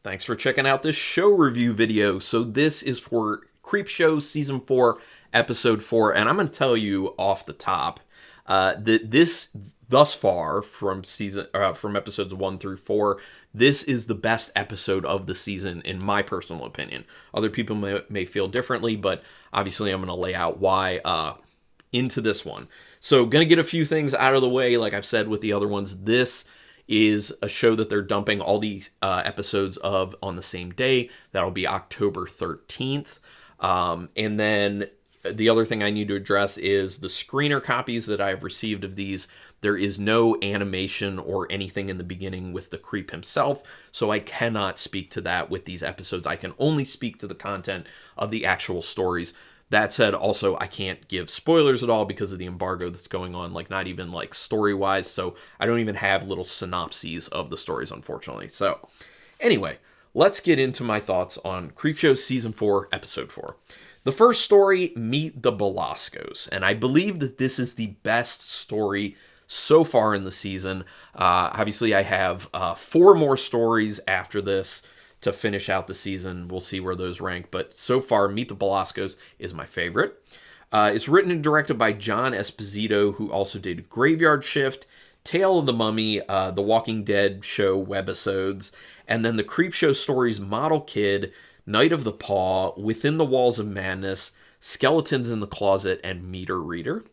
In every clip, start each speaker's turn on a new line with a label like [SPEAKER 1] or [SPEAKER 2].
[SPEAKER 1] Thanks for checking out this show review video. So this is for Creepshow Season 4, Episode 4, and I'm going to tell you off the top that this, thus far, from episodes 1 through 4, this is the best episode of the season, in my personal opinion. Other people may feel differently, but obviously I'm going to lay out why into this one. So going to get a few things out of the way, like I've said with the other ones. This is a show that they're dumping all these episodes of on the same day. That'll be October 13th. And then the other thing I need to address is the screener copies that I've received of these. There is no animation or anything in the beginning with the creep himself, so I cannot speak to that with these episodes. I can only speak to the content of the actual stories. That said, also, I can't give spoilers at all because of the embargo that's going on, like not even like story-wise, so I don't even have little synopses of the stories, unfortunately. So, anyway, let's get into my thoughts on Creepshow Season 4, Episode 4. The first story, Meet the Belascos, and I believe that this is the best story so far in the season. Obviously, I have 4 more stories after this to finish out the season. We'll see where those rank, but so far, Meet the Belascos is my favorite. It's written and directed by John Esposito, who also did Graveyard Shift, Tale of the Mummy, The Walking Dead show webisodes, and then the Creepshow stories Model Kid, Night of the Paw, Within the Walls of Madness, Skeletons in the Closet, and Meter Reader.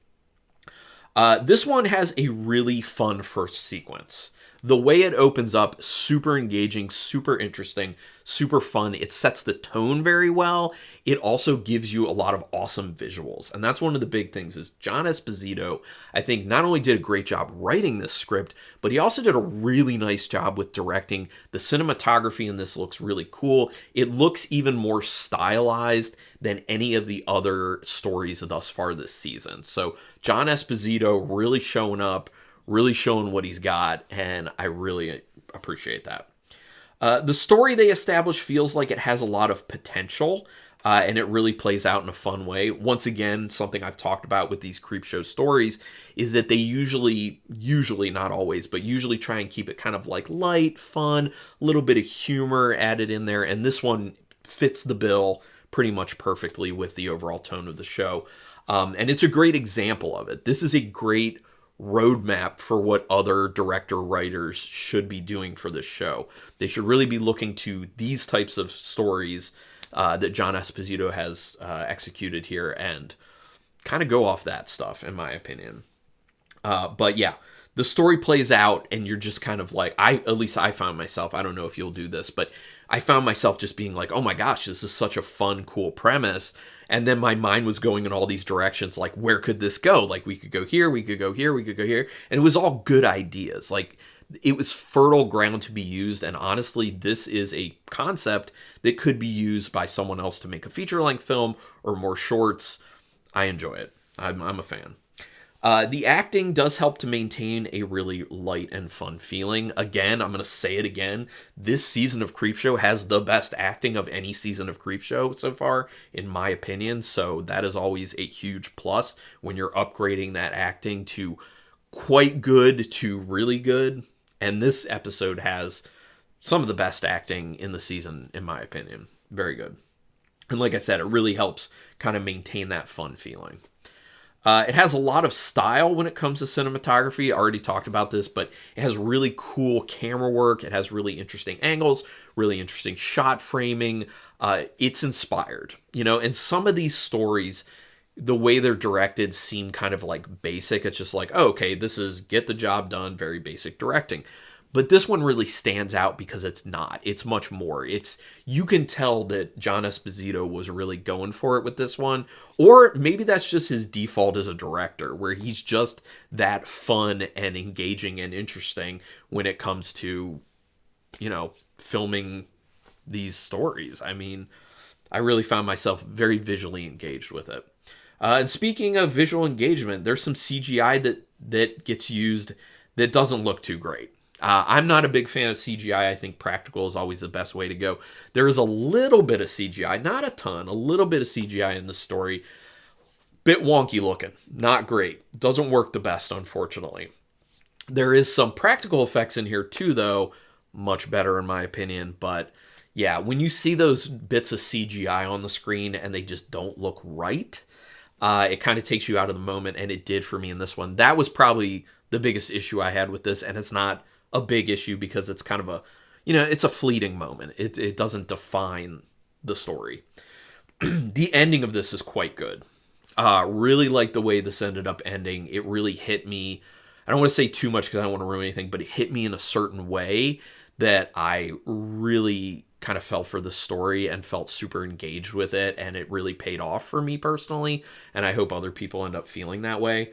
[SPEAKER 1] This one has a really fun first sequence. The way it opens up, super engaging, super interesting, super fun. It sets the tone very well. It also gives you a lot of awesome visuals. And that's one of the big things is John Esposito, I think, not only did a great job writing this script, but he also did a really nice job with directing. The cinematography in this looks really cool. It looks even more stylized than any of the other stories thus far this season. So John Esposito really showing up, really showing what he's got, and I really appreciate that. The story they establish feels like it has a lot of potential, and it really plays out in a fun way. Once again, something I've talked about with these Creepshow stories is that they usually, not always, but usually try and keep it kind of like light, fun, a little bit of humor added in there, and this one fits the bill pretty much perfectly with the overall tone of the show. And it's a great example of it. This is a great roadmap for what other director writers should be doing for this show. They should really be looking to these types of stories that John Esposito has executed here and kind of go off that stuff, in my opinion. But yeah, the story plays out and you're just kind of like, at least I found myself, I don't know if you'll do this, but I found myself just being like, oh my gosh, this is such a fun, cool premise. And then my mind was going in all these directions, like, where could this go? Like, we could go here, we could go here, we could go here. And it was all good ideas. Like, it was fertile ground to be used. And honestly, this is a concept that could be used by someone else to make a feature-length film or more shorts. I enjoy it. I'm a fan. The acting does help to maintain a really light and fun feeling. Again, I'm going to say it again. This season of Creepshow has the best acting of any season of Creepshow so far, in my opinion. So that is always a huge plus when you're upgrading that acting to quite good to really good. And this episode has some of the best acting in the season, in my opinion. Very good. And like I said, it really helps kind of maintain that fun feeling. It has a lot of style when it comes to cinematography. I already talked about this, but it has really cool camera work. It has really interesting angles, really interesting shot framing. It's inspired, and some of these stories, the way they're directed seem kind of like basic. It's just like, oh, okay, this is get the job done, very basic directing. But this one really stands out because it's not. It's much more. You can tell that John Esposito was really going for it with this one. Or maybe that's just his default as a director, where he's just that fun and engaging and interesting when it comes to, filming these stories. I mean, I really found myself very visually engaged with it. And speaking of visual engagement, there's some CGI that gets used that doesn't look too great. I'm not a big fan of CGI. I think practical is always the best way to go. There is a little bit of CGI, not a ton, a little bit of CGI in the story. Bit wonky looking, not great. Doesn't work the best, unfortunately. There is some practical effects in here too, though. Much better in my opinion, but Yeah, when you see those bits of CGI on the screen and they just don't look right, it kind of takes you out of the moment, and it did for me in this one. That was probably the biggest issue I had with this, and it's not a big issue because it's kind of a, it's a fleeting moment. It doesn't define the story. The ending of this is quite good. Really like the way this ended up ending. It really hit me. I don't want to say too much because I don't want to ruin anything, but it hit me in a certain way that I really kind of fell for the story and felt super engaged with it, and it really paid off for me personally, and I hope other people end up feeling that way.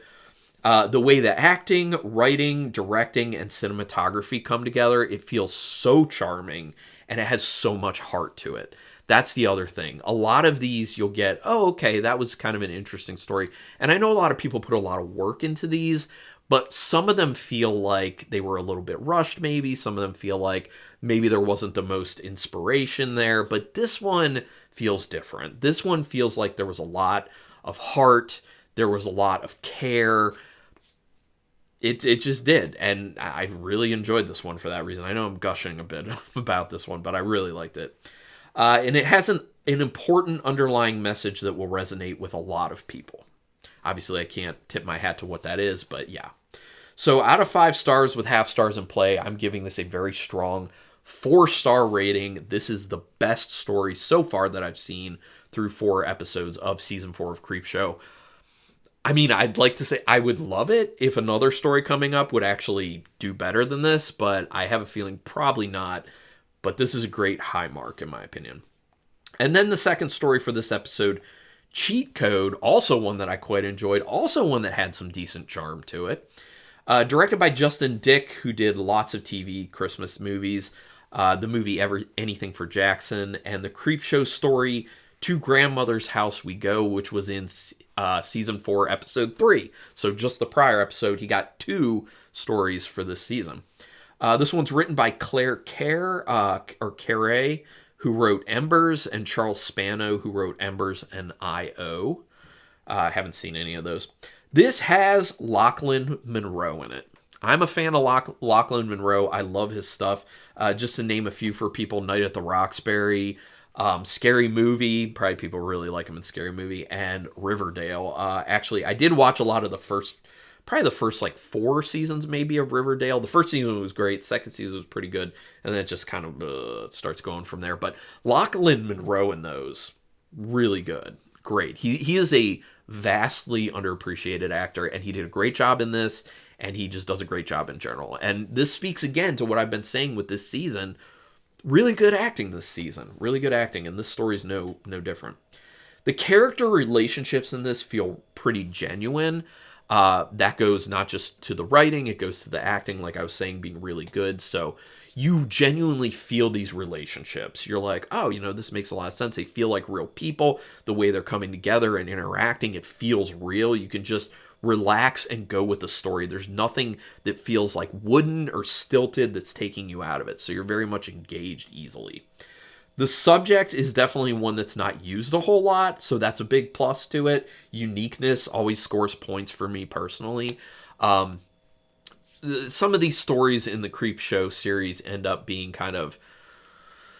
[SPEAKER 1] The way that acting, writing, directing, and cinematography come together, it feels so charming, and it has so much heart to it. That's the other thing. A lot of these you'll get, oh, okay, that was kind of an interesting story. And I know a lot of people put a lot of work into these, but some of them feel like they were a little bit rushed, maybe. Some of them feel like maybe there wasn't the most inspiration there. But this one feels different. This one feels like there was a lot of heart. There was a lot of care. It just did. And I really enjoyed this one for that reason. I know I'm gushing a bit about this one, but I really liked it. And it has an important underlying message that will resonate with a lot of people. Obviously, I can't tip my hat to what that is, but yeah. So out of 5 stars with half stars in play, I'm giving this a very strong 4-star rating. This is the best story so far that I've seen through 4 episodes of season 4 of Creepshow. I mean, I'd like to say I would love it if another story coming up would actually do better than this, but I have a feeling probably not. But this is a great high mark, in my opinion. And then the second story for this episode, Cheat Code, also one that I quite enjoyed, also one that had some decent charm to it. Directed by Justin Dick, who did lots of TV Christmas movies, the movie Anything for Jackson, and the Creepshow story, To Grandmother's House We Go, which was in season 4, episode 3. So just the prior episode, he got 2 stories for this season. This one's written by Claire Carey, who wrote Embers, and Charles Spano, who wrote Embers and I.O. I haven't seen any of those. This has Lachlan Monroe in it. I'm a fan of Lachlan Monroe. I love his stuff. Just to name a few for people, Night at the Roxbury, Scary Movie. Probably people really like him in Scary Movie, and Riverdale. Actually, I did watch a lot of the first like 4 seasons maybe of Riverdale. The first season was great. Second season was pretty good. And then it just kind of starts going from there. But Lachlan Monroe in those, really good. Great. He is a vastly underappreciated actor, and he did a great job in this, and he just does a great job in general. And this speaks again to what I've been saying with this season. Really good acting this season. Really good acting, and this story's no different. The character relationships in this feel pretty genuine. That goes not just to the writing, it goes to the acting, like I was saying, being really good. So you genuinely feel these relationships. You're like, oh, this makes a lot of sense. They feel like real people. The way they're coming together and interacting, it feels real. You can just relax and go with the story. There's nothing that feels like wooden or stilted that's taking you out of it. So you're very much engaged easily. The subject is definitely one that's not used a whole lot, so that's a big plus to it. Uniqueness always scores points for me personally. Some of these stories in the Creepshow series end up being kind of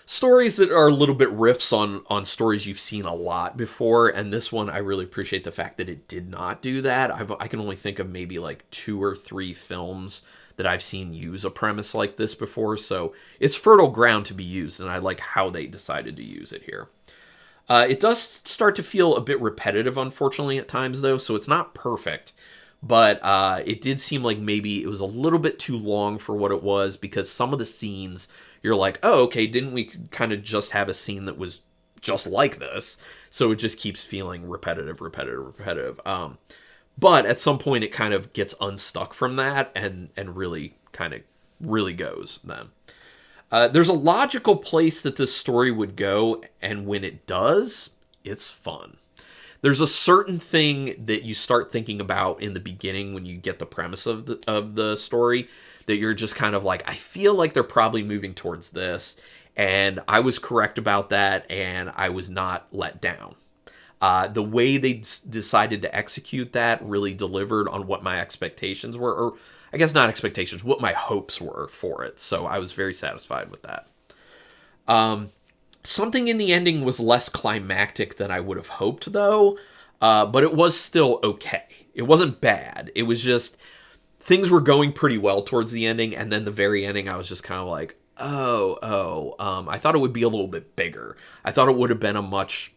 [SPEAKER 1] stories that are a little bit riffs on stories you've seen a lot before, and this one I really appreciate the fact that it did not do that. I can only think of maybe like 2 or 3 films that I've seen use a premise like this before, so it's fertile ground to be used, and I like how they decided to use it here. It does start to feel a bit repetitive, unfortunately, at times, though, so it's not perfect, but it did seem like maybe it was a little bit too long for what it was, because some of the scenes, you're like, oh, okay, didn't we kind of just have a scene that was just like this? So it just keeps feeling repetitive. But at some point, it kind of gets unstuck from that and really goes then. There's a logical place that this story would go, and when it does, it's fun. There's a certain thing that you start thinking about in the beginning when you get the premise of the story that you're just kind of like, I feel like they're probably moving towards this, and I was correct about that, and I was not let down. The way they decided to execute that really delivered on what my expectations were, or I guess not expectations, what my hopes were for it. So I was very satisfied with that. Something in the ending was less climactic than I would have hoped, though, but it was still okay. It wasn't bad. It was just things were going pretty well towards the ending, and then the very ending, I was just kind of like, I thought it would be a little bit bigger. I thought it would have been a much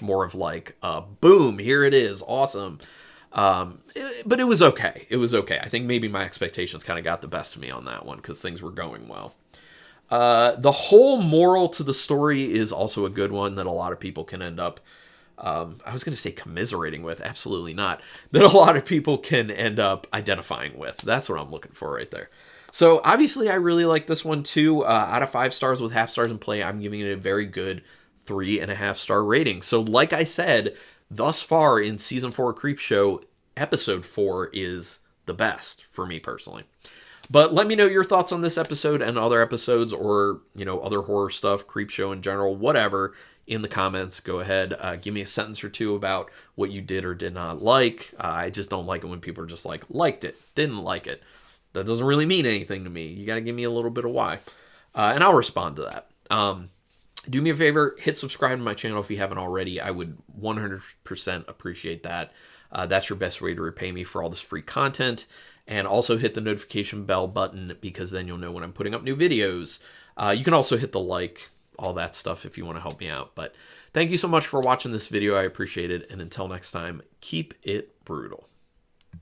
[SPEAKER 1] more of like, boom, here it is, awesome. But it was okay. It was okay. I think maybe my expectations kind of got the best of me on that one because things were going well. The whole moral to the story is also a good one that a lot of people can end up, I was going to say commiserating with, absolutely not, that a lot of people can end up identifying with. That's what I'm looking for right there. So obviously I really like this one too. Out of 5 stars with half stars in play, I'm giving it a very good 3.5-star rating. So like I said, thus far in season 4 Creepshow, episode 4 is the best for me personally. But let me know your thoughts on this episode and other episodes, or, you know, other horror stuff, Creepshow in general, whatever, in the comments. Go ahead, give me a sentence or two about what you did or did not like. I just don't like it when people are just like, liked it, didn't like it. That doesn't really mean anything to me. You got to give me a little bit of why. And I'll respond to that. Do me a favor, hit subscribe to my channel if you haven't already. I would 100% appreciate that. That's your best way to repay me for all this free content. And also hit the notification bell button, because then you'll know when I'm putting up new videos. You can also hit the like, all that stuff if you want to help me out. But thank you so much for watching this video. I appreciate it. And until next time, keep it brutal.